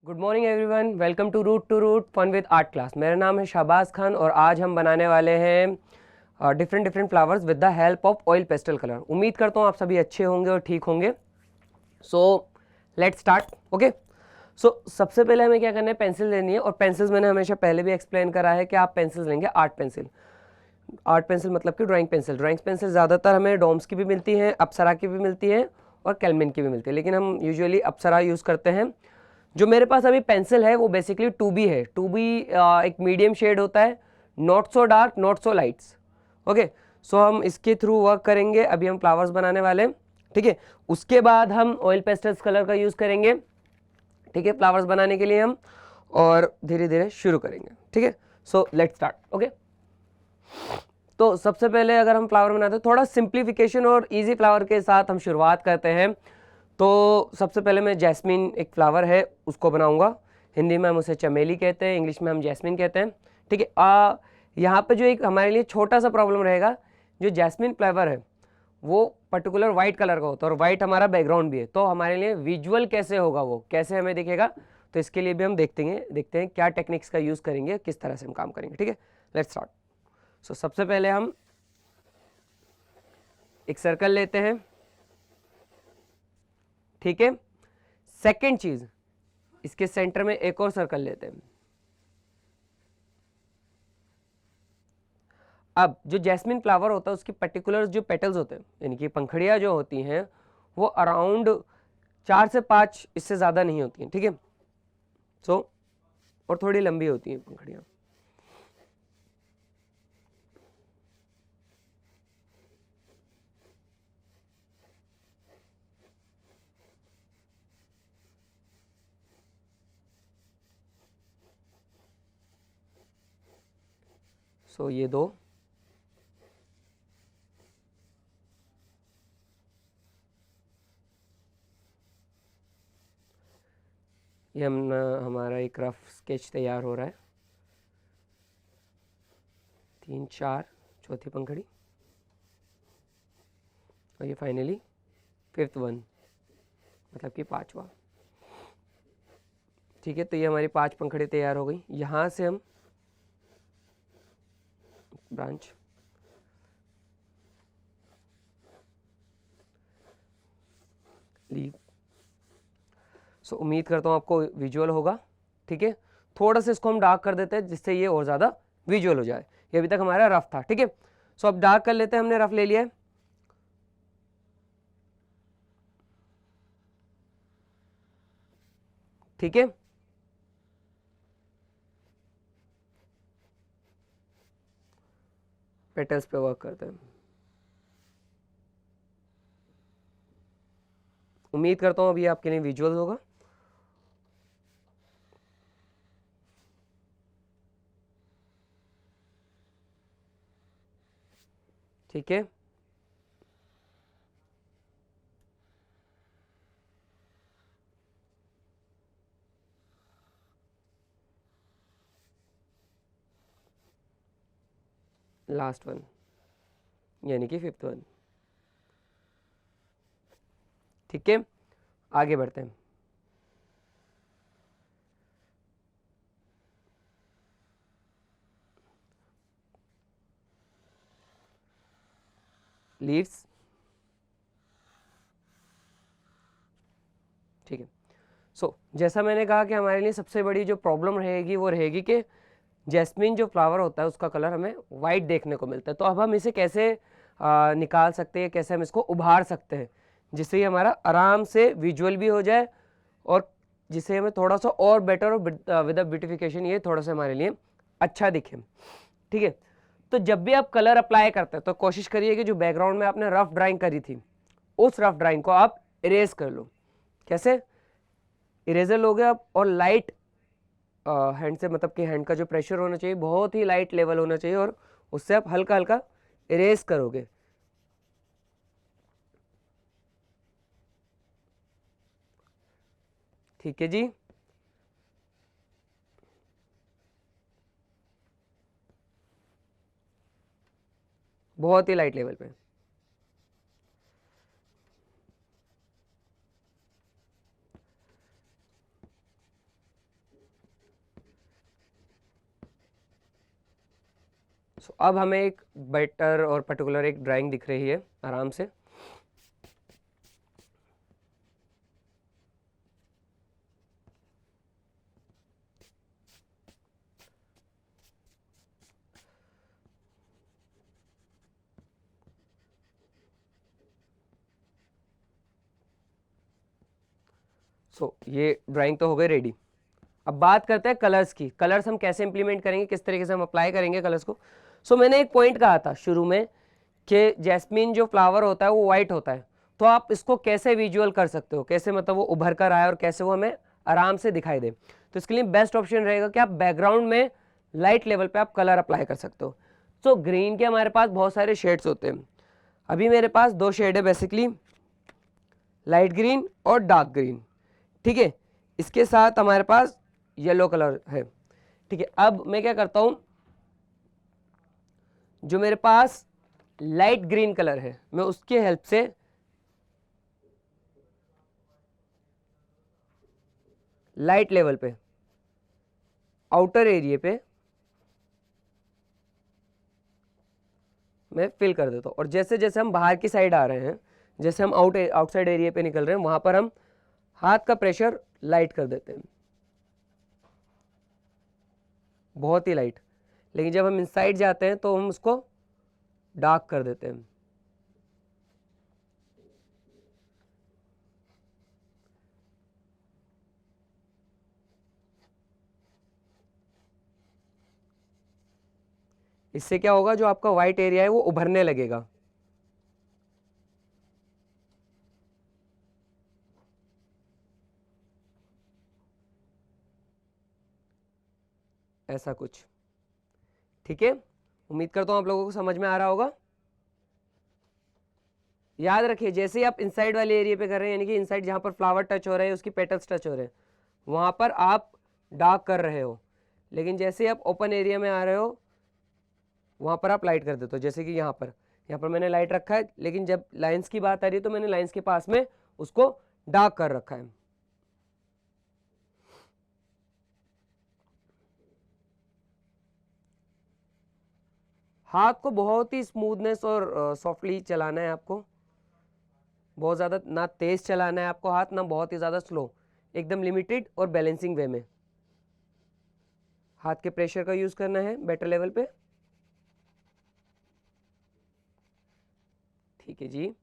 Good morning everyone, welcome to root fun with art class. मेरा नाम है शाहबाज खान और आज हम बनाने वाले हैं different flowers with the help of oil pastel colour. उम्मीद करता हूँ आप सभी अच्छे होंगे और ठीक होंगे। So let's start. ओके, सो सबसे पहले हमें क्या करना है, पेंसिल लेनी है। और पेंसिल्स मैंने हमेशा पहले भी एक्सप्लेन करा है कि आप पेंसिल्स लेंगे आर्ट पेंसिल। आर्ट पेंसिल मतलब कि ड्राइंग पेंसिल। ड्राइंग पेंसिल ज़्यादातर हमें डोम्स की भी मिलती हैं, अप्सरा की भी मिलती हैं और कैलमिन की भी मिलती है, लेकिन हम यूजुअली अप्सरा यूज़ करते हैं। जो मेरे पास अभी पेंसिल है वो बेसिकली 2B है। 2B एक मीडियम शेड होता है, not so dark not so lights. Okay, so हम इसके थ्रू वर्क करेंगे। अभी हम फ्लावर्स बनाने वाले हैं, ठीक है। उसके बाद हम ऑयल पेस्टल्स कलर का यूज़ करेंगे, ठीक है, फ्लावर्स बनाने के लिए हम, और धीरे धीरे शुरू करेंगे, ठीक है। So let's start. ओके, तो सबसे पहले अगर हम फ्लावर बनाते हैं, थोड़ा सिंप्लीफिकेशन और इजी फ्लावर के साथ हम शुरुआत करते हैं। तो सबसे पहले मैं जैस्मिन, एक फ्लावर है, उसको बनाऊंगा। हिंदी में हम उसे चमेली कहते हैं, इंग्लिश में हम जैस्मिन कहते हैं, ठीक है। यहाँ पे जो एक हमारे लिए छोटा सा प्रॉब्लम रहेगा, जो जैस्मिन फ्लावर है वो पर्टिकुलर वाइट कलर का होता है और वाइट हमारा बैकग्राउंड भी है। तो हमारे लिए विजुअल कैसे होगा, वो कैसे हमें दिखेगा, तो इसके लिए भी हम देखते हैं क्या टेक्निक्स का यूज़ करेंगे, किस तरह से हम काम करेंगे, ठीक है। Let's start. सो सबसे पहले हम एक सर्कल लेते हैं, ठीक है। सेकेंड चीज, इसके सेंटर में एक और सर्कल लेते हैं। अब जो जैस्मिन फ्लावर होता है उसकी पर्टिकुलर जो पेटल्स होते हैं, यानी कि पंखड़ियां जो होती हैं, वो अराउंड 4 से 5, इससे ज़्यादा नहीं होती हैं, ठीक है। सो और थोड़ी लंबी होती हैं पंखड़ियां। सो ये दो, ये हमारा एक रफ स्केच तैयार हो रहा है। 3 4, चौथी पंखड़ी, और ये फाइनली 5th वन, मतलब कि 5वां, ठीक है। तो ये हमारी 5 पंखड़ी तैयार हो गई। यहाँ से हम ब्रांच लीव। सो उम्मीद करता हूँ आपको विजुअल होगा, ठीक है। थोड़ा सा इसको हम डार्क कर देते हैं जिससे ये और ज़्यादा विजुअल हो जाए। ये अभी तक हमारा रफ था, ठीक है। सो अब डार्क कर लेते हैं, हमने रफ ले लिया है, ठीक है। पेटल्स पे वर्क करते हैं। उम्मीद करता हूँ अभी आपके लिए विजुअल होगा। ठीक है, लास्ट वन, यानी कि 5th वन, ठीक है। आगे बढ़ते हैं। लीव्स, ठीक है। सो जैसा मैंने कहा कि हमारे लिए सबसे बड़ी जो प्रॉब्लम रहेगी वो रहेगी कि जैस्मिन जो फ्लावर होता है उसका कलर हमें वाइट देखने को मिलता है। तो अब हम इसे कैसे निकाल सकते हैं, कैसे हम इसको उभार सकते हैं जिससे ये हमारा आराम से विजुअल भी हो जाए और जिससे हमें थोड़ा सा और बेटर और विद ब्यूटिफिकेशन ये थोड़ा सा हमारे लिए अच्छा दिखे, ठीक है। तो जब भी आप कलर अप्लाई करते हैं तो कोशिश करिए कि जो बैकग्राउंड में आपने रफ ड्राइंग करी थी उस रफ ड्राइंग को आप इरेज कर लो। कैसे इरेजर लोगे आप, और लाइट हैंड से, मतलब कि हैंड का जो प्रेशर होना चाहिए बहुत ही लाइट लेवल होना चाहिए, और उससे आप हल्का हल्का इरेज करोगे। ठीक है जी, बहुत ही लाइट लेवल पे। सो अब हमें एक बेटर और पर्टिकुलर एक ड्राइंग दिख रही है आराम से। ये ड्राइंग तो हो गई रेडी। अब बात करते हैं कलर्स की। कलर्स हम कैसे इंप्लीमेंट करेंगे, किस तरीके से हम अप्लाई करेंगे कलर्स को। मैंने एक पॉइंट कहा था शुरू में कि जैस्मीन जो फ्लावर होता है वो वाइट होता है, तो आप इसको कैसे विजुअल कर सकते हो, कैसे मतलब वो उभर कर आए और कैसे वो हमें आराम से दिखाई दे। तो इसके लिए बेस्ट ऑप्शन रहेगा कि आप बैकग्राउंड में लाइट लेवल पे आप कलर अप्लाई कर सकते हो। ग्रीन के हमारे पास बहुत सारे शेड्स होते हैं। अभी मेरे पास 2 शेड है बेसिकली, लाइट ग्रीन और डार्क ग्रीन, ठीक है। इसके साथ हमारे पास येलो कलर है, ठीक है। अब मैं क्या करता हूं, जो मेरे पास लाइट ग्रीन कलर है मैं उसकी हेल्प से लाइट लेवल पे आउटर एरिया पे मैं फिल कर देता हूं। और जैसे जैसे हम बाहर की साइड आ रहे हैं, जैसे हम आउटसाइड एरिया पे निकल रहे हैं, वहां पर हम हाथ का प्रेशर लाइट कर देते हैं, बहुत ही लाइट। लेकिन जब हम इनसाइड जाते हैं तो हम उसको डार्क कर देते हैं। इससे क्या होगा, जो आपका व्हाइट एरिया है वो उभरने लगेगा। ऐसा कुछ, ठीक है। उम्मीद करता हूं आप लोगों को समझ में आ रहा होगा। याद रखिए, जैसे ही आप इनसाइड वाले एरिया पे कर रहे हैं, यानी कि इनसाइड जहां पर फ्लावर टच हो रहे हैं, उसकी पेटल्स टच हो रहे हैं, वहां पर आप डार्क कर रहे हो। लेकिन जैसे ही आप ओपन एरिया में आ रहे हो, वहां पर आप लाइट कर देते हो। जैसे कि यहाँ पर मैंने लाइट रखा है, लेकिन जब लाइंस की बात आ रही है तो मैंने लाइंस के पास में उसको डार्क कर रखा है। हाथ को बहुत ही स्मूथनेस और सॉफ्टली चलाना है आपको। बहुत ज़्यादा ना तेज चलाना है आपको हाथ, ना बहुत ही ज़्यादा स्लो, एकदम लिमिटेड और बैलेंसिंग वे में हाथ के प्रेशर का यूज़ करना है बेटर लेवल पे। ठीक है जी।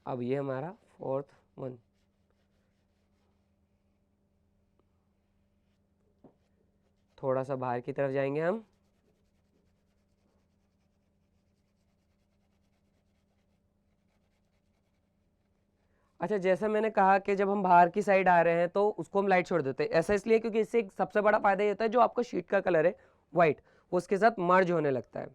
अब ये हमारा 4th वन। थोड़ा सा बाहर की तरफ जाएंगे हम। अच्छा, जैसा मैंने कहा कि जब हम बाहर की साइड आ रहे हैं तो उसको हम लाइट छोड़ देते हैं। ऐसा इसलिए क्योंकि इससे एक सबसे बड़ा फायदा ये होता है, जो आपका शीट का कलर है व्हाइट, वो उसके साथ मर्ज होने लगता है।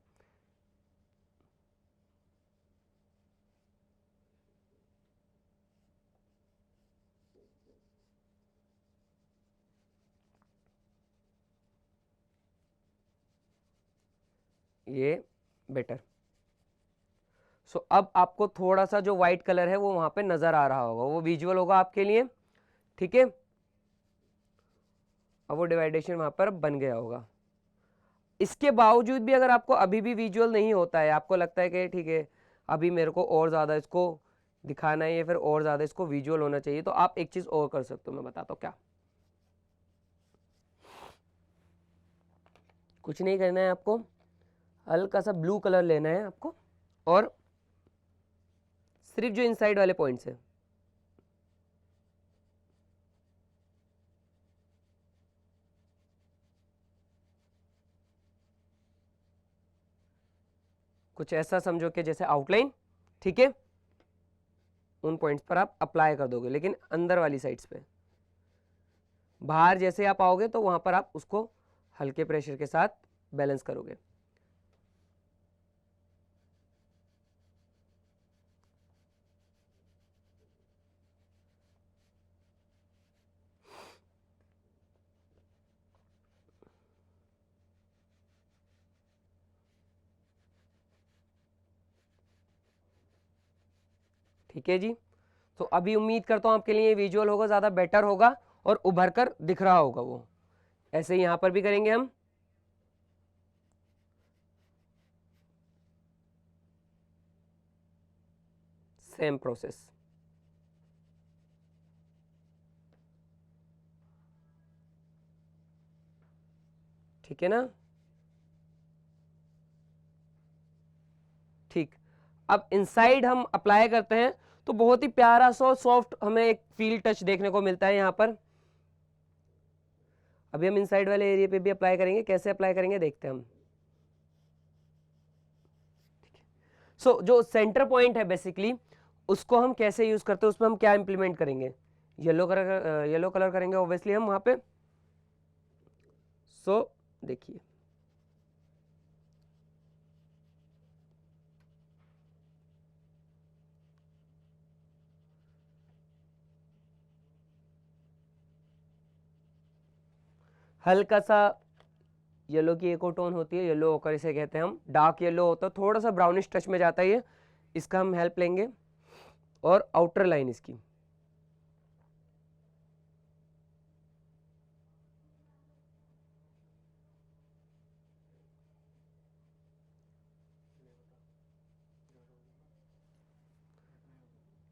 ये बेटर। अब आपको थोड़ा सा जो व्हाइट कलर है वो वहां पे नजर आ रहा होगा, वो विजुअल होगा आपके लिए, ठीक है। अब वो डिवाइडेशन वहां पर बन गया होगा। इसके बावजूद भी अगर आपको अभी भी विजुअल नहीं होता है, आपको लगता है कि ठीक है अभी मेरे को और ज़्यादा इसको दिखाना है या फिर और ज़्यादा इसको विजुअल होना चाहिए, तो आप एक चीज़ और कर सकते हो। मैं बताता हूँ क्या। कुछ नहीं करना है आपको, हल्का सा ब्लू कलर लेना है आपको, और सिर्फ जो इनसाइड वाले पॉइंट्स है कुछ ऐसा समझो कि जैसे आउटलाइन, ठीक है, उन पॉइंट्स पर आप अप्लाई कर दोगे, लेकिन अंदर वाली साइड्स पे। बाहर जैसे आप आओगे तो वहां पर आप उसको हल्के प्रेशर के साथ बैलेंस करोगे। ठीक है जी। तो अभी उम्मीद करता हूँ आपके लिए विजुअल होगा, ज़्यादा बेटर होगा और उभर कर दिख रहा होगा वो। ऐसे ही यहाँ पर भी करेंगे हम। Same process. ठीक है ना? ठीक, अब इनसाइड हम अप्लाई करते हैं तो बहुत ही प्यारा सा सॉफ्ट हमें एक फील टच देखने को मिलता है यहां पर। अभी हम इनसाइड वाले एरिया पे भी अप्लाई करेंगे, कैसे अप्लाई करेंगे देखते हैं हम। सो जो सेंटर पॉइंट है बेसिकली उसको हम कैसे यूज करते हैं, उसमें हम क्या इंप्लीमेंट करेंगे, येलो कलर करेंगे ऑब्वियसली हम वहां पे। सो देखिए हल्का सा येलो की एक और टोन होती है, येलो ओकर इसे कहते हैं हम, डार्क येलो होता है, थोड़ा सा ब्राउनिश टच में जाता है ये, इसका हम हेल्प लेंगे। और आउटर लाइन इसकी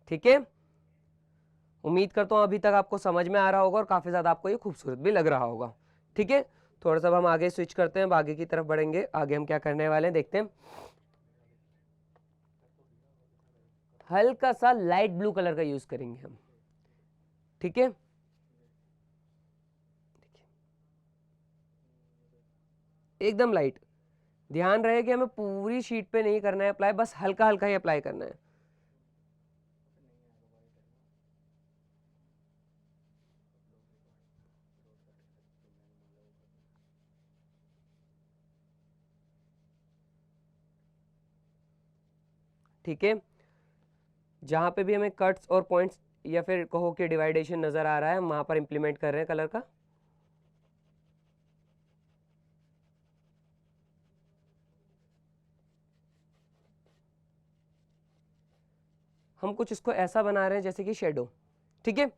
ठीक है। उम्मीद करता हूं अभी तक आपको समझ में आ रहा होगा और काफी ज्यादा आपको ये खूबसूरत भी लग रहा होगा। ठीक है, थोड़ा सा हम आगे स्विच करते हैं, आगे की तरफ बढ़ेंगे। आगे हम क्या करने वाले हैं देखते हैं। हल्का सा लाइट ब्लू कलर का यूज करेंगे हम। ठीक है, एकदम लाइट, ध्यान रहे कि हमें पूरी शीट पे नहीं करना है अप्लाई, बस हल्का हल्का ही अप्लाई करना है। ठीक है, जहां पे भी हमें कट्स और पॉइंट्स या फिर कहो कि डिवाइडेशन नजर आ रहा है, हम वहां पर इंप्लीमेंट कर रहे हैं कलर का। हम कुछ इसको ऐसा बना रहे हैं जैसे कि शेडो। ठीक है,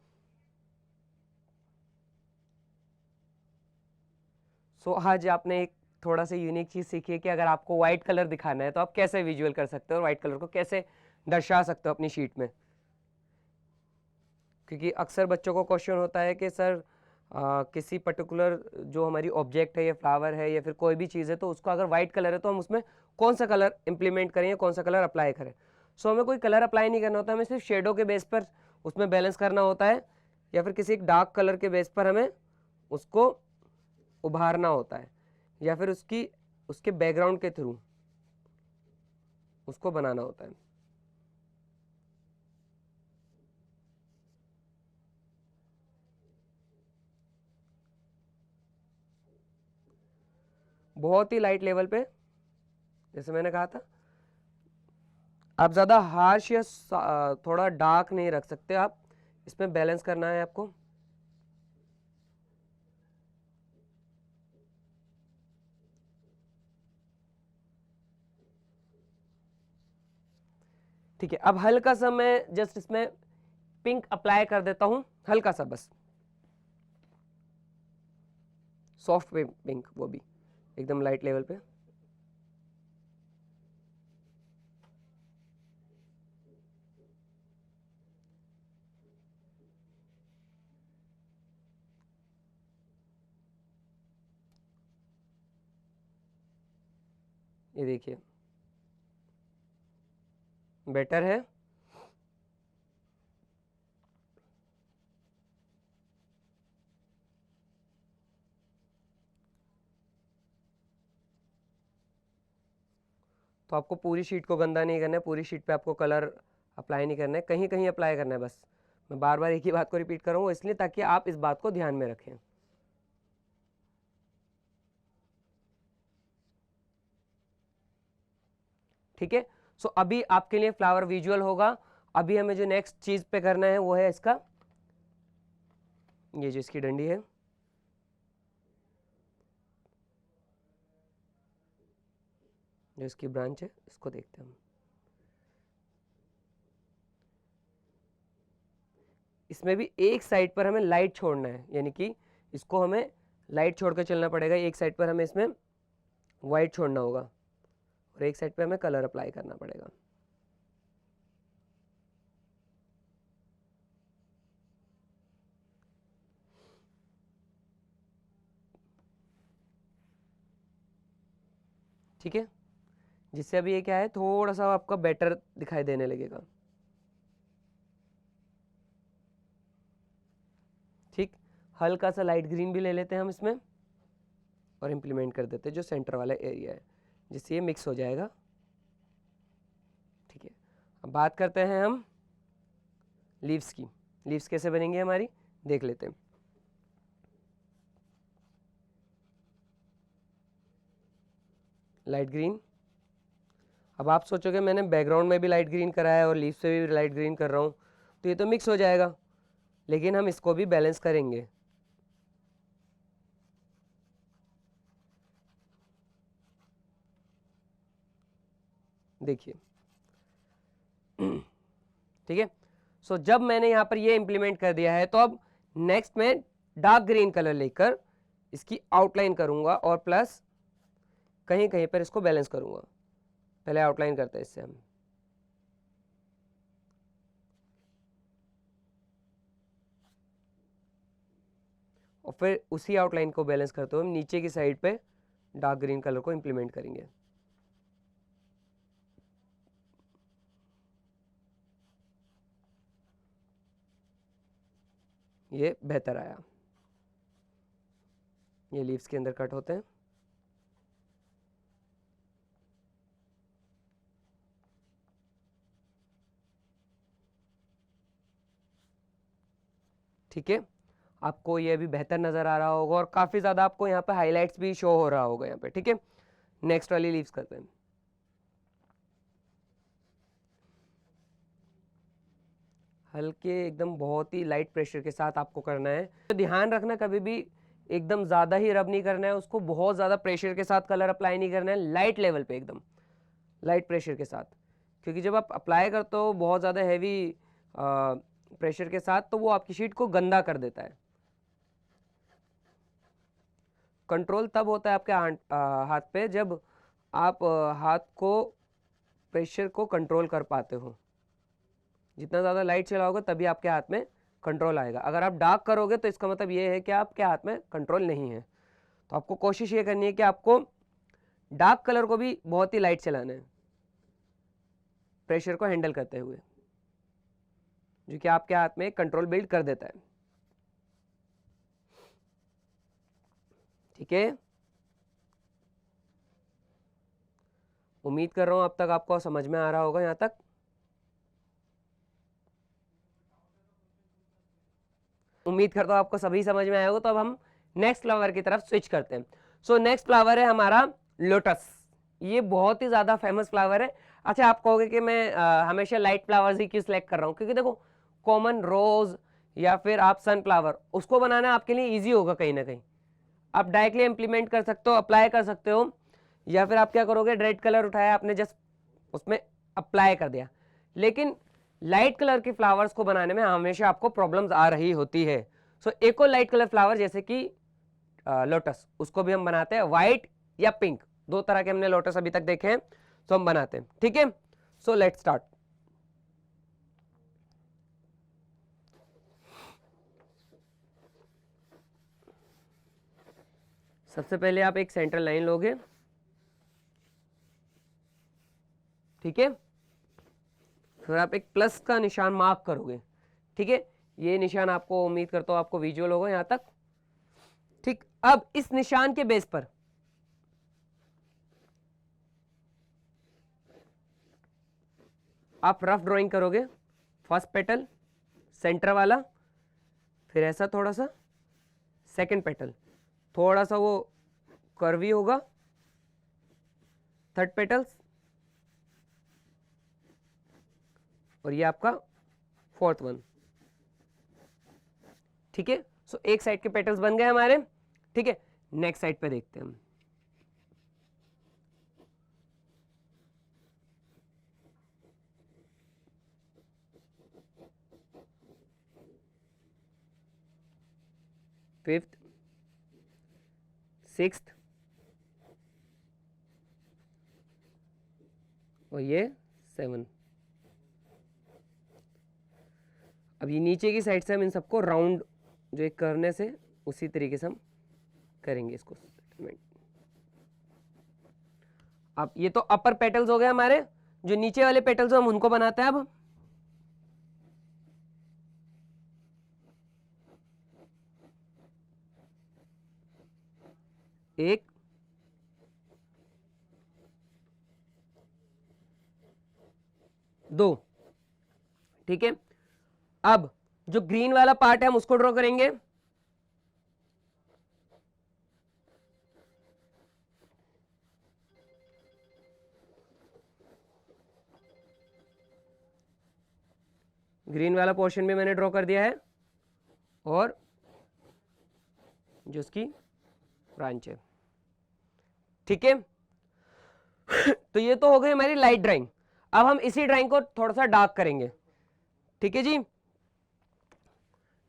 सो आज आपने एक थोड़ा सा यूनिक चीज सीखी है कि अगर आपको व्हाइट कलर दिखाना है तो आप कैसे विजुअल कर सकते हो और व्हाइट कलर को कैसे दर्शा सकते हो अपनी शीट में। क्योंकि अक्सर बच्चों को क्वेश्चन होता है कि सर किसी पर्टिकुलर जो हमारी ऑब्जेक्ट है या फ्लावर है या फिर कोई भी चीज़ है तो उसको अगर व्हाइट कलर है तो हम उसमें कौन सा कलर इंप्लीमेंट करें या कौन सा कलर अप्लाई करें। सो हमें कोई कलर अप्लाई नहीं करना होता, हमें सिर्फ शेडो के बेस पर उसमें बैलेंस करना होता है या फिर किसी एक डार्क कलर के बेस पर हमें उसको उभारना होता है या फिर उसके बैकग्राउंड के थ्रू उसको बनाना होता है। बहुत ही लाइट लेवल पे, जैसे मैंने कहा था, आप ज़्यादा हार्श या थोड़ा डार्क नहीं रख सकते, आप इसमें बैलेंस करना है आपको। ठीक है, अब हल्का सा मैं जस्ट इसमें पिंक अप्लाई कर देता हूं, हल्का सा बस, सॉफ्ट पिंक, वो भी एकदम लाइट लेवल पे। ये देखिए बेटर है। तो आपको पूरी शीट को गंदा नहीं करना है, पूरी शीट पे आपको कलर अप्लाई नहीं करना है, कहीं कहीं अप्लाई करना है बस। मैं बार बार एक ही बात को रिपीट कर रहा हूँ इसलिए ताकि आप इस बात को ध्यान में रखें। ठीक है, सो अभी आपके लिए फ्लावर विजुअल होगा। अभी हमें जो नेक्स्ट चीज पे करना है वो है इसका, ये जो इसकी डंडी है, जो इसकी ब्रांच है, इसको देखते हैं हम। इसमें भी एक साइड पर हमें लाइट छोड़ना है, यानी कि इसको हमें लाइट छोड़ कर चलना पड़ेगा। एक साइड पर हमें इसमें वाइट छोड़ना होगा और एक साइड पे हमें कलर अप्लाई करना पड़ेगा। ठीक है, जिससे अभी ये क्या है थोड़ा सा आपका बेटर दिखाई देने लगेगा। ठीक, हल्का सा लाइट ग्रीन भी ले लेते हैं हम इसमें और इम्प्लीमेंट कर देते हैं जो सेंटर वाला एरिया है, जिससे ये मिक्स हो जाएगा। ठीक है, अब बात करते हैं हम लीव्स की। लीव्स कैसे बनेंगे हमारी, देख लेते हैं। लाइट ग्रीन, अब आप सोचोगे मैंने बैकग्राउंड में भी लाइट ग्रीन करा है और लीव्स पे भी लाइट ग्रीन कर रहा हूँ तो ये तो मिक्स हो जाएगा, लेकिन हम इसको भी बैलेंस करेंगे। देखिए ठीक है, सो जब मैंने यहाँ पर ये इंप्लीमेंट कर दिया है तो अब नेक्स्ट में डार्क ग्रीन कलर लेकर इसकी आउटलाइन करूंगा और प्लस कहीं कहीं पर इसको बैलेंस करूंगा। पहले आउटलाइन करते हैं इससे हम, और फिर उसी आउटलाइन को बैलेंस करते हुए हम नीचे की साइड पे डार्क ग्रीन कलर को इंप्लीमेंट करेंगे। ये बेहतर आया, ये लीव्स के अंदर कट होते हैं। ठीक है, आपको ये भी बेहतर नजर आ रहा होगा और काफी ज्यादा आपको यहाँ पे हाईलाइट्स भी शो हो रहा होगा यहाँ पे। ठीक है, नेक्स्ट वाली लीव्स करते हैं। हल्के एकदम बहुत ही लाइट प्रेशर के साथ आपको करना है। तो ध्यान रखना कभी भी एकदम ज़्यादा ही रब नहीं करना है उसको, बहुत ज़्यादा प्रेशर के साथ कलर अप्लाई नहीं करना है, लाइट लेवल पे एकदम लाइट प्रेशर के साथ, क्योंकि जब आप अप्लाई करते हो बहुत ज़्यादा हैवी प्रेशर के साथ तो वो आपकी शीट को गंदा कर देता है। कंट्रोल तब होता है आपके हाथ पे जब आप हाथ को प्रेशर को कंट्रोल कर पाते हो। जितना ज़्यादा लाइट चलाओगे तभी आपके हाथ में कंट्रोल आएगा। अगर आप डार्क करोगे तो इसका मतलब ये है कि आपके हाथ में कंट्रोल नहीं है। तो आपको कोशिश ये करनी है कि आपको डार्क कलर को भी बहुत ही लाइट चलाना है प्रेशर को हैंडल करते हुए, जो कि आपके हाथ में कंट्रोल बिल्ड कर देता है। ठीक है, उम्मीद कर रहा हूं अब तक आपको समझ में आ रहा होगा यहां तक। उम्मीद करता हूं आपको सभी समझ में आया होगा। तो अब हम नेक्स्ट फ्लावर की तरफ स्विच करते हैं। सो नेक्स्ट फ्लावर है हमारा लोटस। ये बहुत ही ज्यादा फेमस फ्लावर है। अच्छा, आप कहोगे कि मैं हमेशा लाइट फ्लावर्स ही क्यों सिलेक्ट कर रहा हूँ, क्योंकि देखो कॉमन रोज या फिर आप सनफ्लावर उसको बनाना आपके लिए ईजी होगा, कहीं ना कहीं आप डायरेक्टली इंप्लीमेंट कर सकते हो, अप्लाई कर सकते हो, या फिर आप क्या करोगे रेड कलर उठाया आपने जस्ट उसमें अप्लाई कर दिया। लेकिन लाइट कलर के फ्लावर्स को बनाने में हमेशा आपको प्रॉब्लम्स आ रही होती है। सो एक और लाइट कलर फ्लावर जैसे कि लोटस, उसको भी हम बनाते हैं व्हाइट या पिंक, दो तरह के हमने लोटस अभी तक देखे हैं, तो हम बनाते हैं। ठीक है, सो लेट्स स्टार्ट। सबसे पहले आप एक सेंटर लाइन लोगे, ठीक है, फिर आप एक प्लस का निशान मार्क करोगे। ठीक है, ये निशान आपको उम्मीद करता हूं आपको विजुअल होगा यहां तक। ठीक, अब इस निशान के बेस पर आप रफ ड्राइंग करोगे। फर्स्ट पेटल सेंटर वाला, फिर ऐसा थोड़ा सा, सेकंड पेटल थोड़ा सा वो कर्वी होगा, थर्ड पेटल्स, और ये आपका फोर्थ वन। ठीक है, सो एक साइड के पेटल्स बन गए हमारे। ठीक है, नेक्स्ट साइड पे देखते हैं हम। फिफ्थ, सिक्स्थ, और ये 7। अब ये नीचे की साइड से हम इन सबको राउंड जो एक करने से उसी तरीके से हम करेंगे इसको। अब ये तो अपर पेटल्स हो गए हमारे, जो नीचे वाले पेटल्स हम उनको बनाते हैं अब। एक, दो, ठीक है। अब जो ग्रीन वाला पार्ट है हम उसको ड्रॉ करेंगे। ग्रीन वाला पोर्शन भी मैंने ड्रॉ कर दिया है, और जो उसकी ब्रांच है, ठीक है। तो ये तो हो गई हमारी लाइट ड्राइंग। अब हम इसी ड्राइंग को थोड़ा सा डार्क करेंगे, ठीक है जी।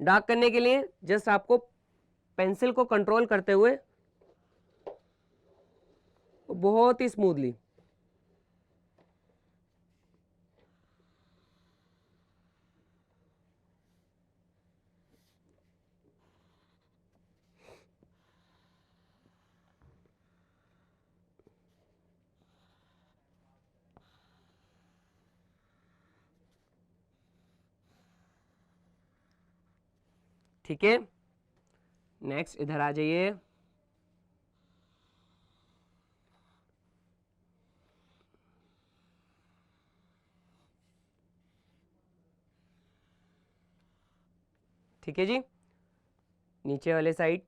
डार्क करने के लिए जस्ट आपको पेंसिल को कंट्रोल करते हुए बहुत ही स्मूथली, ठीक है। नेक्स्ट इधर आ जाइए। ठीक है जी, नीचे वाले साइड,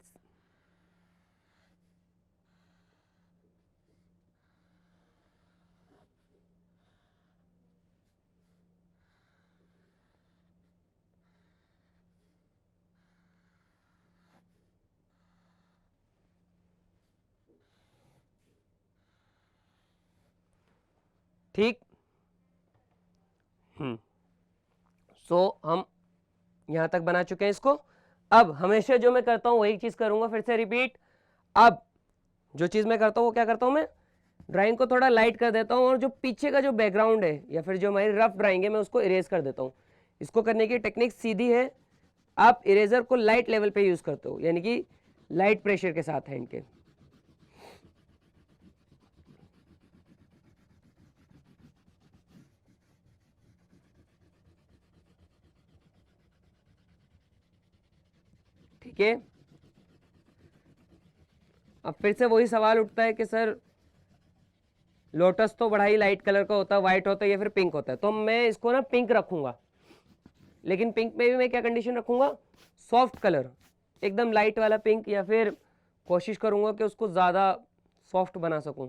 ठीक। सो हम यहां तक बना चुके हैं इसको। अब हमेशा जो मैं करता हूं वही चीज करूंगा, फिर से रिपीट। अब जो चीज मैं करता हूं वो क्या करता हूं, मैं ड्राइंग को थोड़ा लाइट कर देता हूं, और जो पीछे का जो बैकग्राउंड है या फिर जो हमारी रफ ड्राइंग है मैं उसको इरेज कर देता हूं। इसको करने की टेक्निक सीधी है, आप इरेजर को लाइट लेवल पे यूज करते हो, यानी कि लाइट प्रेशर के साथ हैंड के। ठीक है। अब फिर से वही सवाल उठता है कि सर लोटस तो बड़ा ही लाइट कलर का होता है, व्हाइट होता है या फिर पिंक होता है, तो मैं इसको ना पिंक रखूंगा। लेकिन पिंक में भी मैं क्या कंडीशन रखूंगा, सॉफ्ट कलर, एकदम लाइट वाला पिंक, या फिर कोशिश करूंगा कि उसको ज़्यादा सॉफ्ट बना सकूं।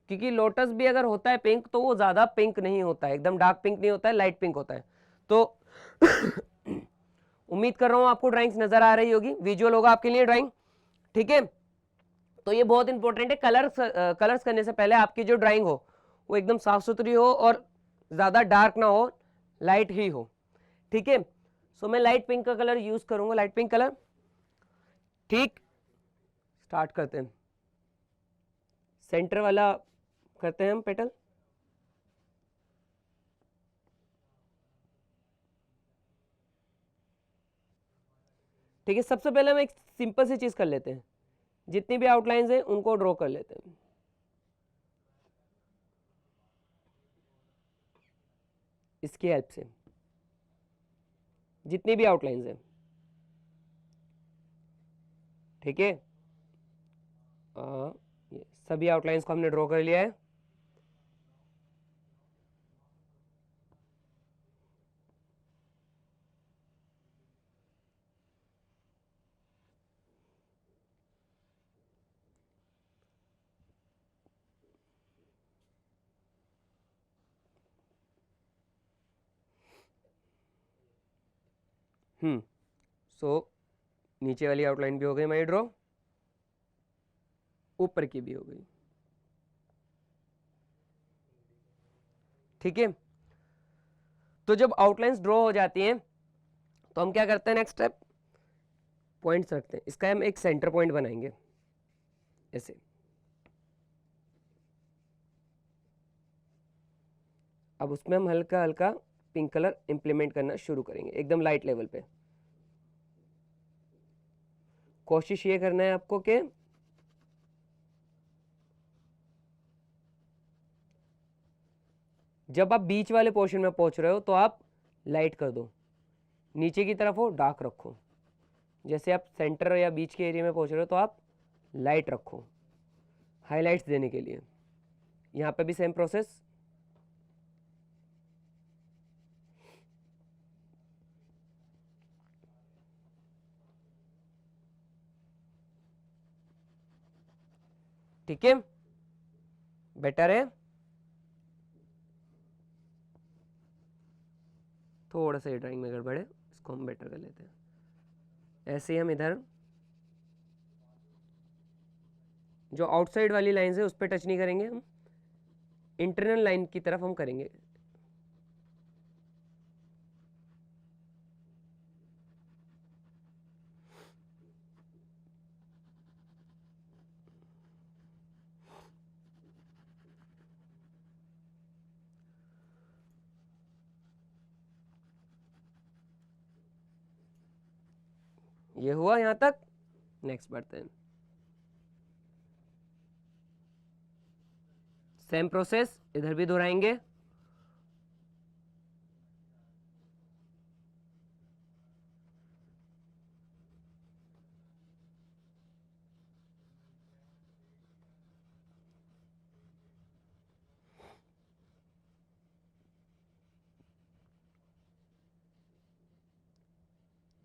क्योंकि लोटस भी अगर होता है पिंक तो वो ज़्यादा पिंक नहीं होता है, एकदम डार्क पिंक नहीं होता है, लाइट पिंक होता है। तो उम्मीद कर रहा हूं आपको ड्राइंग्स नज़र आ रही होगी, विजुअल होगा आपके लिए ड्राइंग, ठीक है। तो ये बहुत इंपॉर्टेंट है, कलर्स करने से पहले आपकी जो ड्राइंग हो वो एकदम साफ सुथरी हो और ज़्यादा डार्क ना हो, लाइट ही हो, ठीक है। सो मैं लाइट पिंक का कलर यूज करूंगा, लाइट पिंक कलर, ठीक। स्टार्ट करते हैं, सेंटर वाला करते हैं हम पेटल। ठीक है, सबसे पहले हम एक सिंपल सी चीज कर लेते हैं, जितनी भी आउटलाइंस हैं उनको ड्रॉ कर लेते हैं इसकी हेल्प से, जितनी भी आउटलाइंस हैं, ठीक है। ये सभी आउटलाइंस को हमने ड्रॉ कर लिया है। सो नीचे वाली आउटलाइन भी हो गई हमारी ड्रॉ, ऊपर की भी हो गई, ठीक है। तो जब आउटलाइंस ड्रॉ हो जाती हैं तो हम क्या करते हैं, नेक्स्ट स्टेप पॉइंट्स रखते हैं, इसका हम एक सेंटर पॉइंट बनाएंगे ऐसे। अब उसमें हम हल्का हल्का पिंक कलर इंप्लीमेंट करना शुरू करेंगे, एकदम लाइट लेवल पे। कोशिश ये करना है आपको कि जब आप बीच वाले पोर्शन में पहुंच रहे हो तो आप लाइट कर दो, नीचे की तरफ हो डार्क रखो। जैसे आप सेंटर या बीच के एरिया में पहुंच रहे हो तो आप लाइट रखो हाइलाइट्स देने के लिए। यहाँ पे भी सेम प्रोसेस। ठीक है, बेटर है। थोड़ा सा ये ड्राइंग में गड़बड़ है, इसको हम बेटर कर लेते हैं। ऐसे ही हम इधर जो आउटसाइड वाली लाइन है उस पर टच नहीं करेंगे, हम इंटरनल लाइन की तरफ हम करेंगे। ये हुआ यहां तक। नेक्स्ट बढ़ते हैं, सेम प्रोसेस इधर भी दोहराएंगे।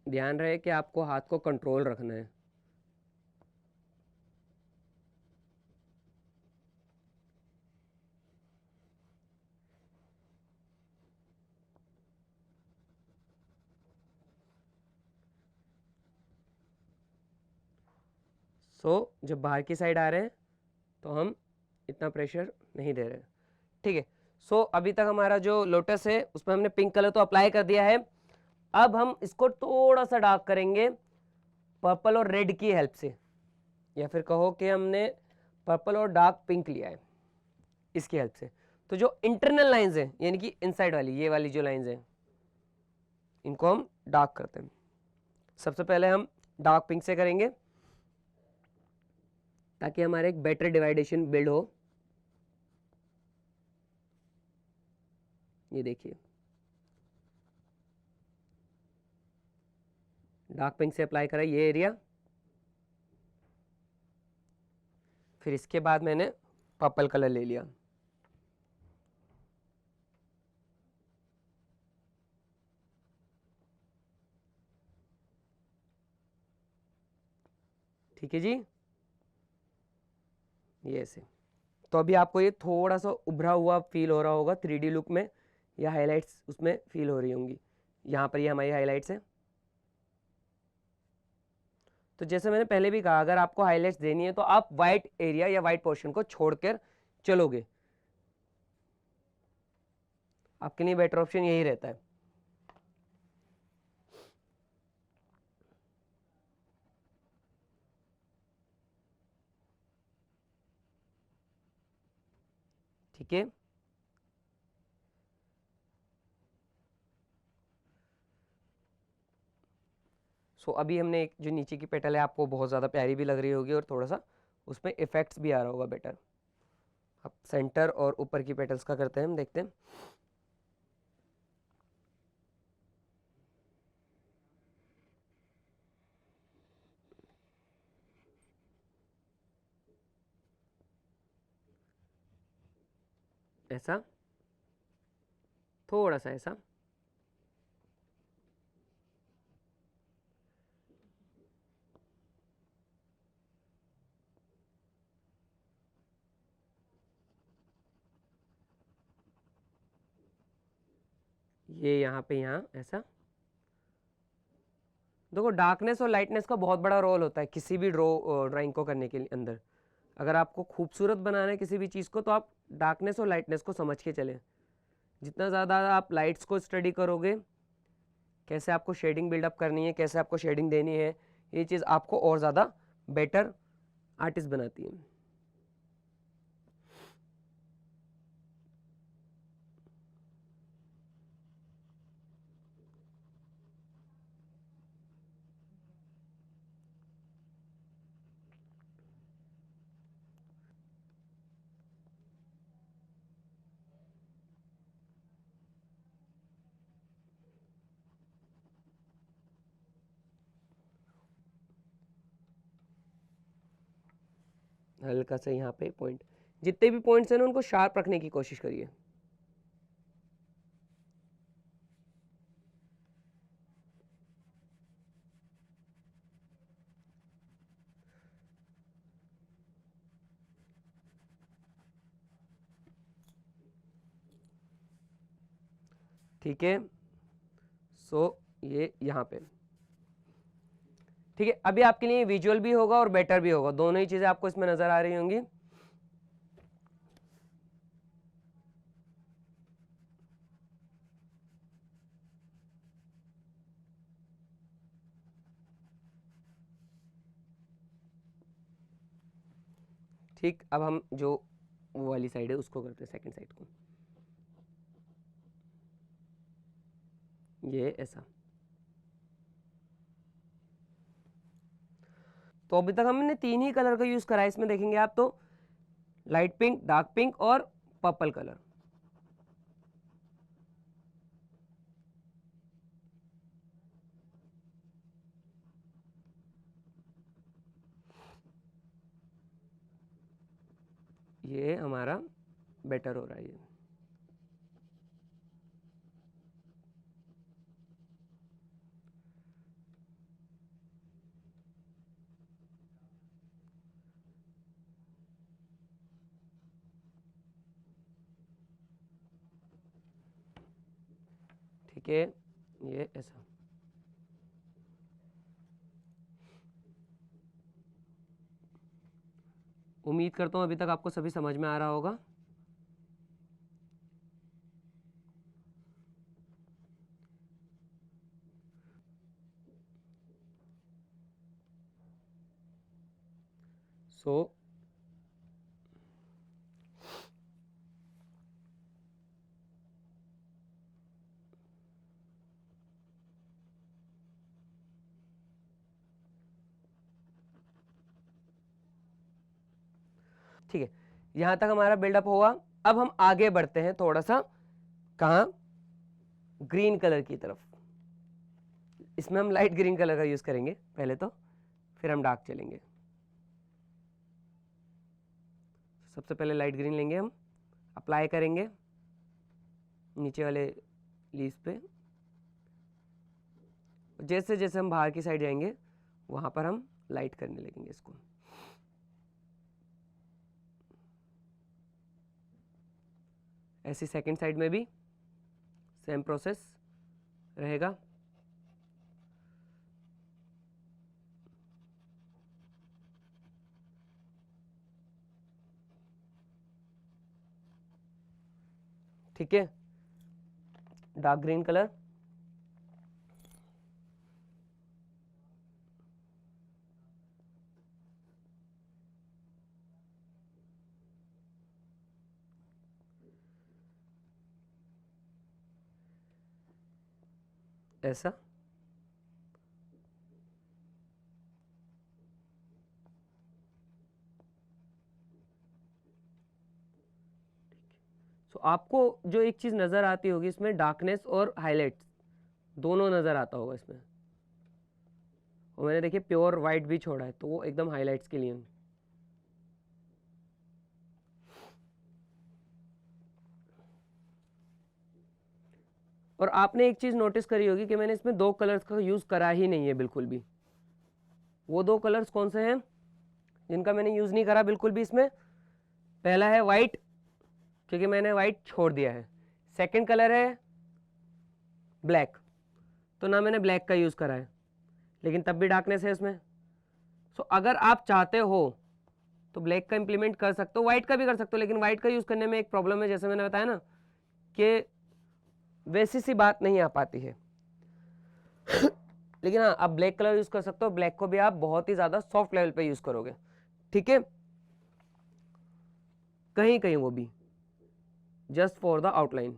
ध्यान रहे कि आपको हाथ को कंट्रोल रखना है। जब बाहर की साइड आ रहे हैं तो हम इतना प्रेशर नहीं दे रहे। ठीक है। अभी तक हमारा जो लोटस है उसमें हमने पिंक कलर तो अप्लाई कर दिया है। अब हम इसको थोड़ा सा डार्क करेंगे पर्पल और रेड की हेल्प से, या फिर कहो कि हमने पर्पल और डार्क पिंक लिया है इसकी हेल्प से। तो जो इंटरनल लाइंस हैं यानी कि इनसाइड वाली, ये वाली जो लाइंस हैं, इनको हम डार्क करते हैं। सबसे पहले हम डार्क पिंक से करेंगे ताकि हमारे एक बेटर डिवाइडेशन बिल्ड हो। ये देखिए, डार्क पिंक से अप्लाई करा ये एरिया, फिर इसके बाद मैंने पर्पल कलर ले लिया। ठीक है जी, ये ऐसे। तो अभी आपको ये थोड़ा सा उभरा हुआ फील हो रहा होगा 3D लुक में, या हाइलाइट्स उसमें फील हो रही होंगी। यहाँ पर ये हमारी हाइलाइट्स है। तो जैसे मैंने पहले भी कहा, अगर आपको हाइलाइट्स देनी है तो आप वाइट एरिया या वाइट पोर्शन को छोड़कर चलोगे, आपके लिए बेटर ऑप्शन यही रहता है। ठीक है, अभी हमने एक जो नीचे की पेटल है आपको बहुत ज़्यादा प्यारी भी लग रही होगी और थोड़ा सा उसमें इफेक्ट्स भी आ रहा होगा बेटर। अब सेंटर और ऊपर की पेटल्स का करते हैं, हम देखते हैं। ऐसा, थोड़ा सा ऐसा, ये यहाँ पे, यहाँ ऐसा। देखो, डार्कनेस और लाइटनेस का बहुत बड़ा रोल होता है किसी भी ड्राइंग को करने के लिए अंदर। अगर आपको खूबसूरत बनाना है किसी भी चीज़ को तो आप डार्कनेस और लाइटनेस को समझ के चलें। जितना ज़्यादा आप लाइट्स को स्टडी करोगे, कैसे आपको शेडिंग बिल्डअप करनी है, कैसे आपको शेडिंग देनी है, ये चीज़ आपको और ज़्यादा बेटर आर्टिस्ट बनाती है। हल्का सा यहाँ पे पॉइंट, जितने भी पॉइंट्स हैं ना उनको शार्प रखने की कोशिश करिए। ठीक है, सो ये यहाँ पे ठीक है। अभी आपके लिए विजुअल भी होगा और बेटर भी होगा, दोनों ही चीजें आपको इसमें नजर आ रही होंगी। ठीक, अब हम जो वो वाली साइड है उसको करते हैं, सेकंड साइड को, ये ऐसा। तो अभी तक हमने 3 ही कलर का यूज करा है इसमें, देखेंगे आप तो लाइट पिंक, डार्क पिंक और पर्पल कलर। ये हमारा बेटर हो रहा है ये। ठीक है, ये ऐसा। उम्मीद करता हूँ अभी तक आपको सभी समझ में आ रहा होगा। सो ठीक है, यहां तक हमारा बिल्डअप हुआ। अब हम आगे बढ़ते हैं थोड़ा सा, कहाँ, ग्रीन कलर की तरफ। इसमें हम लाइट ग्रीन कलर का यूज करेंगे पहले तो, फिर हम डार्क चलेंगे। सबसे पहले लाइट ग्रीन लेंगे हम, अप्लाई करेंगे नीचे वाले लीव्स पे। जैसे जैसे हम बाहर की साइड जाएंगे वहां पर हम लाइट करने लगेंगे इसको। ऐसी सेकंड साइड में भी सेम प्रोसेस रहेगा। ठीक है, डार्क ग्रीन कलर, ऐसा। सो आपको जो एक चीज नजर आती होगी इसमें, डार्कनेस और हाईलाइट्स दोनों नजर आता होगा इसमें। और मैंने देखिए प्योर वाइट भी छोड़ा है, तो वो एकदम हाईलाइट्स के लिए। और आपने एक चीज नोटिस करी होगी कि मैंने इसमें 2 कलर्स का यूज करा ही नहीं है बिल्कुल भी। वो 2 कलर्स कौन से हैं जिनका मैंने यूज नहीं करा बिल्कुल भी इसमें? पहला है वाइट, क्योंकि मैंने वाइट छोड़ दिया है। सेकंड कलर है ब्लैक, तो ना मैंने ब्लैक का यूज करा है, लेकिन तब भी डार्कनेस है इसमें। सो अगर आप चाहते हो तो ब्लैक का इंप्लीमेंट कर सकते हो, व्हाइट का भी कर सकते हो, लेकिन व्हाइट का यूज करने में एक प्रॉब्लम है, जैसे मैंने बताया ना कि वैसी सी बात नहीं आ पाती है। लेकिन हाँ, आप ब्लैक कलर यूज कर सकते हो, ब्लैक को भी आप बहुत ही ज्यादा सॉफ्ट लेवल पे यूज करोगे। ठीक है, कहीं कहीं वो भी जस्ट फॉर द आउटलाइन,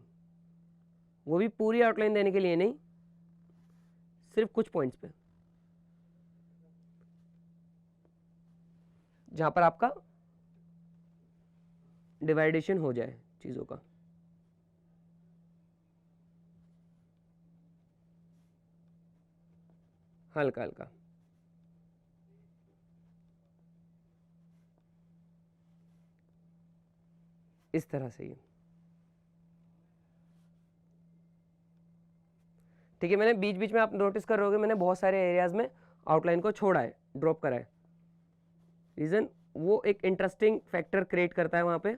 वो भी पूरी आउटलाइन देने के लिए नहीं, सिर्फ कुछ पॉइंट्स पे जहां पर आपका डिवाइडेशन हो जाए चीजों का। हल्का हल्का। इस तरह से ये, ठीक है। मैंने बीच बीच में, आप नोटिस कर रहे होगे, मैंने बहुत सारे एरियाज में आउटलाइन को छोड़ा है, ड्रॉप करा है। रीजन, वो एक इंटरेस्टिंग फैक्टर क्रिएट करता है वहां पे।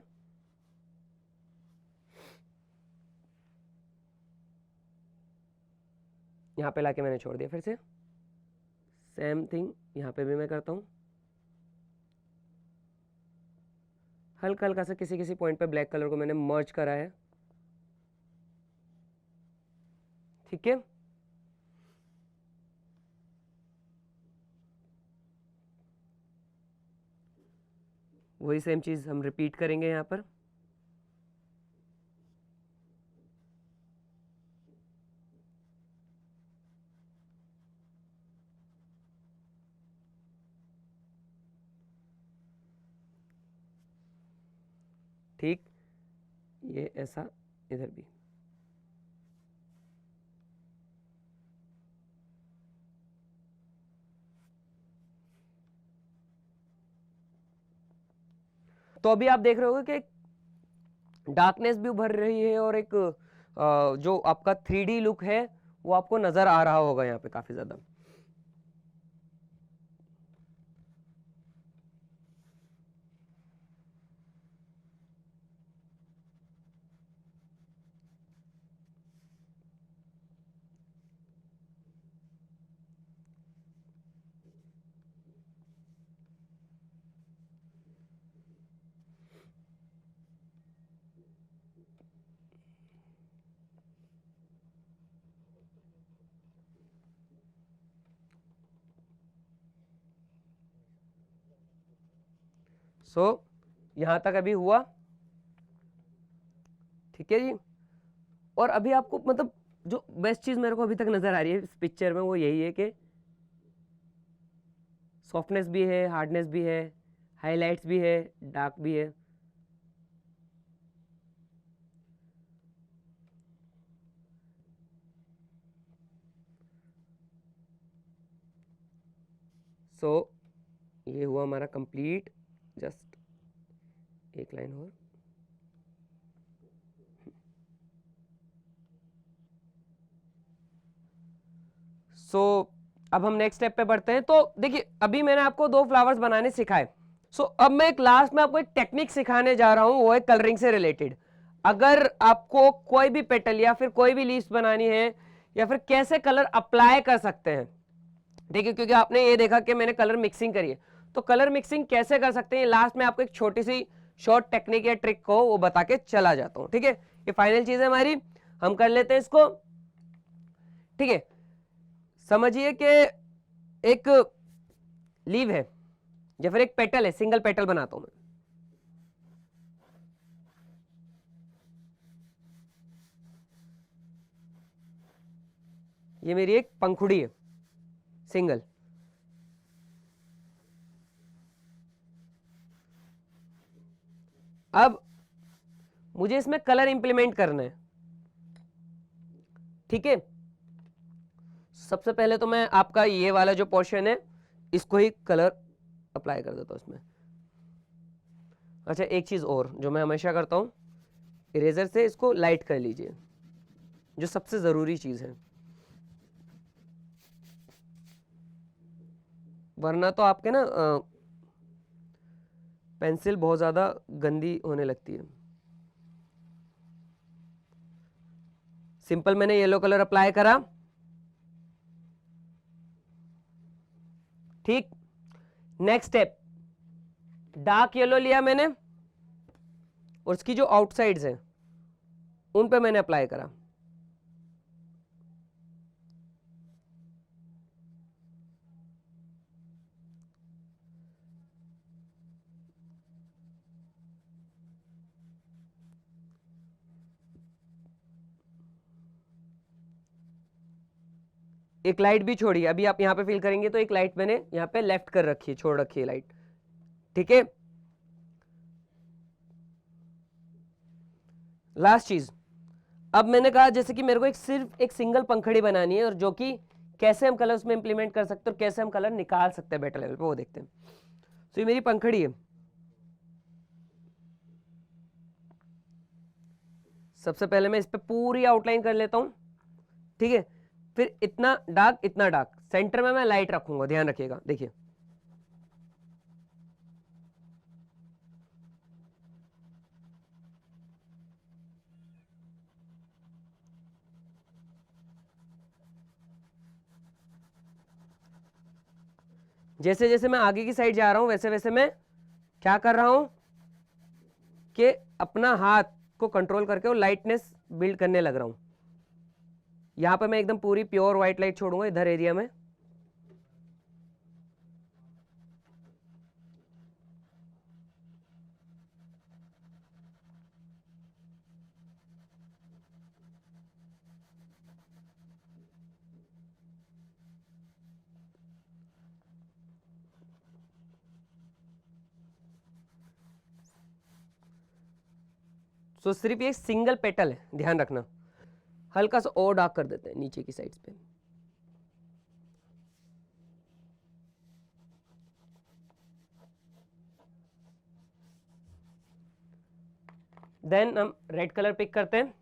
यहां पे लाके मैंने छोड़ दिया। फिर से सेम थिंग यहां पे भी मैं करता हूं। हल्का हल्का सा किसी किसी पॉइंट पे ब्लैक कलर को मैंने मर्ज करा है, ठीक है। वही सेम चीज हम रिपीट करेंगे यहां पर। ठीक, ये ऐसा इधर भी। तो अभी आप देख रहे होगे कि डार्कनेस भी उभर रही है और एक जो आपका 3D लुक है वो आपको नजर आ रहा होगा यहाँ पे काफी ज्यादा। सो यहां तक अभी हुआ, ठीक है जी। और अभी आपको मतलब जो बेस्ट चीज मेरे को अभी तक नजर आ रही है इस पिक्चर में वो यही है कि सॉफ्टनेस भी है, हार्डनेस भी है, हाइलाइट्स भी है, डार्क भी है। सो ये हुआ हमारा कंप्लीट। जस्ट एक लाइन और। सो अब हम नेक्स्ट स्टेप पे बढ़ते हैं। तो देखिए अभी मैंने आपको 2 फ्लावर्स बनाने सिखाए। सो अब मैं एक लास्ट में आपको एक टेक्निक सिखाने जा रहा हूं, वो है कलरिंग से रिलेटेड। अगर आपको कोई भी पेटल या फिर कोई भी लीव्स बनानी है या फिर कैसे कलर अप्लाई कर सकते हैं, ठीक है, क्योंकि आपने ये देखा कि मैंने कलर मिक्सिंग करी है, तो कलर मिक्सिंग कैसे कर सकते हैं लास्ट में आपको एक छोटी सी शॉर्ट टेक्निक या ट्रिक को वो बता के चला जाता हूं, ठीक है। ये फाइनल चीज है हमारी, हम कर लेते हैं इसको, ठीक है। समझिए कि एक लीव है या फिर एक पेटल है, सिंगल पेटल बनाता हूं मैं। ये मेरी एक पंखुड़ी है सिंगल। अब मुझे इसमें कलर इंप्लीमेंट करना है, ठीक है। सबसे पहले तो मैं आपका ये वाला जो पोर्शन है इसको ही कलर अप्लाई कर देता हूं इसमें। अच्छा एक चीज और जो मैं हमेशा करता हूं, इरेजर से इसको लाइट कर लीजिए, जो सबसे जरूरी चीज है, वरना तो आपके ना पेंसिल बहुत ज्यादा गंदी होने लगती है। सिंपल मैंने येलो कलर अप्लाई करा, ठीक। नेक्स्ट स्टेप, डार्क येलो लिया मैंने और उसकी जो आउटसाइड्स हैं उन पे मैंने अप्लाई करा। एक लाइट भी छोड़ी, अभी आप यहां पे फील करेंगे तो एक लाइट मैंने यहां पे लेफ्ट कर रखी है, छोड़ रखी है लाइट, ठीक है। लास्ट चीज, अब मैंने कहा जैसे कि मेरे को एक सिर्फ एक सिंगल पंखड़ी बनानी है और जो कि कैसे हम कलर उसमें इंप्लीमेंट कर सकते हैं और कैसे हम कलर निकाल सकते हैं बेटर लेवल पे, वो देखते हैं। तो ये मेरी पंखड़ी है, सबसे पहले मैं इस पे पूरी आउटलाइन कर लेता हूं, ठीक है। फिर इतना डार्क, सेंटर में मैं लाइट रखूंगा, ध्यान रखिएगा। देखिए जैसे जैसे मैं आगे की साइड जा रहा हूं वैसे वैसे मैं क्या कर रहा हूं कि अपना हाथ को कंट्रोल करके वो लाइटनेस बिल्ड करने लग रहा हूं। यहां पे मैं एकदम पूरी प्योर व्हाइट लाइट छोड़ूंगा इधर एरिया में। सो सिर्फ ये सिंगल पेटल है, ध्यान रखना। हल्का सा और डार्क कर देते हैं नीचे की साइड्स पे। देन हम रेड कलर पिक करते हैं।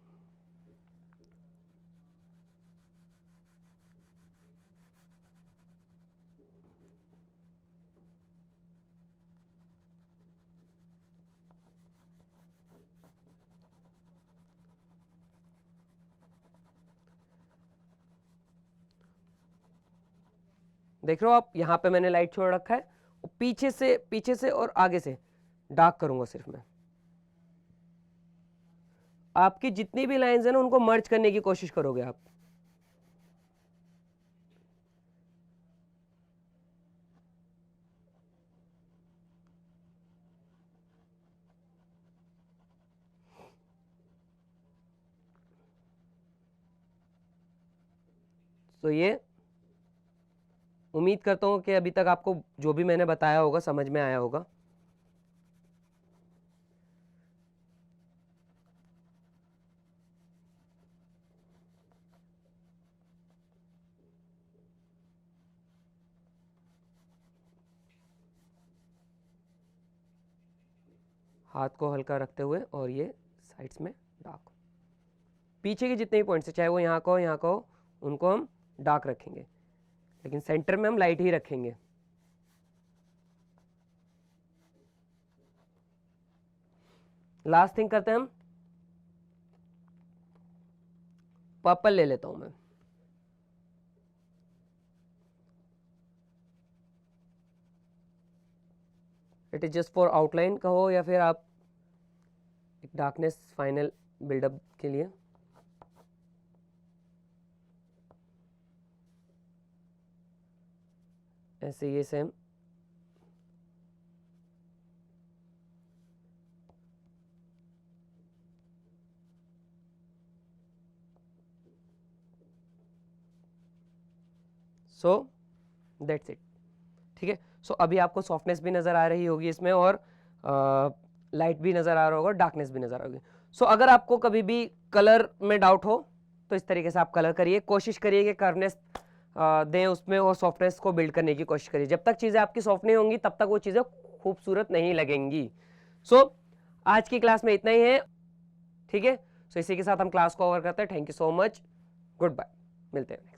देख रहे हो आप, यहां पे मैंने लाइट छोड़ रखा है, और पीछे से और आगे से डार्क करूंगा सिर्फ मैं। आपकी जितनी भी लाइंस है ना उनको मर्ज करने की कोशिश करोगे आप। तो ये उम्मीद करता हूं कि अभी तक आपको जो भी मैंने बताया होगा समझ में आया होगा। हाथ को हल्का रखते हुए और ये साइड्स में डार्क, पीछे के जितने भी पॉइंट्स है चाहे वो यहाँ का हो उनको हम डार्क रखेंगे, लेकिन सेंटर में हम लाइट ही रखेंगे। लास्ट थिंग करते हैं हम, पर्पल ले लेता हूं मैं। It is just for outline कहो या फिर आप एक डार्कनेस फाइनल बिल्डअप के लिए। ऐसे ये सेम सो दैट्स इट, ठीक है। सो अभी आपको सॉफ्टनेस भी नज़र आ रही होगी इसमें, और लाइट भी नज़र आ रहा होगा, डार्कनेस भी नज़र आ रही होगी। सो अगर आपको कभी भी कलर में डाउट हो तो इस तरीके से आप कलर करिए, कोशिश करिए कि कर्वनेस दें उसमें और सॉफ्टनेस को बिल्ड करने की कोशिश करिए। जब तक चीज़ें आपकी सॉफ्ट नहीं होंगी तब तक वो चीज़ें खूबसूरत नहीं लगेंगी। सो आज की क्लास में इतना ही है, ठीक है। सो इसी के साथ हम क्लास को ओवर करते हैं। Thank you so much, good bye, मिलते हैं।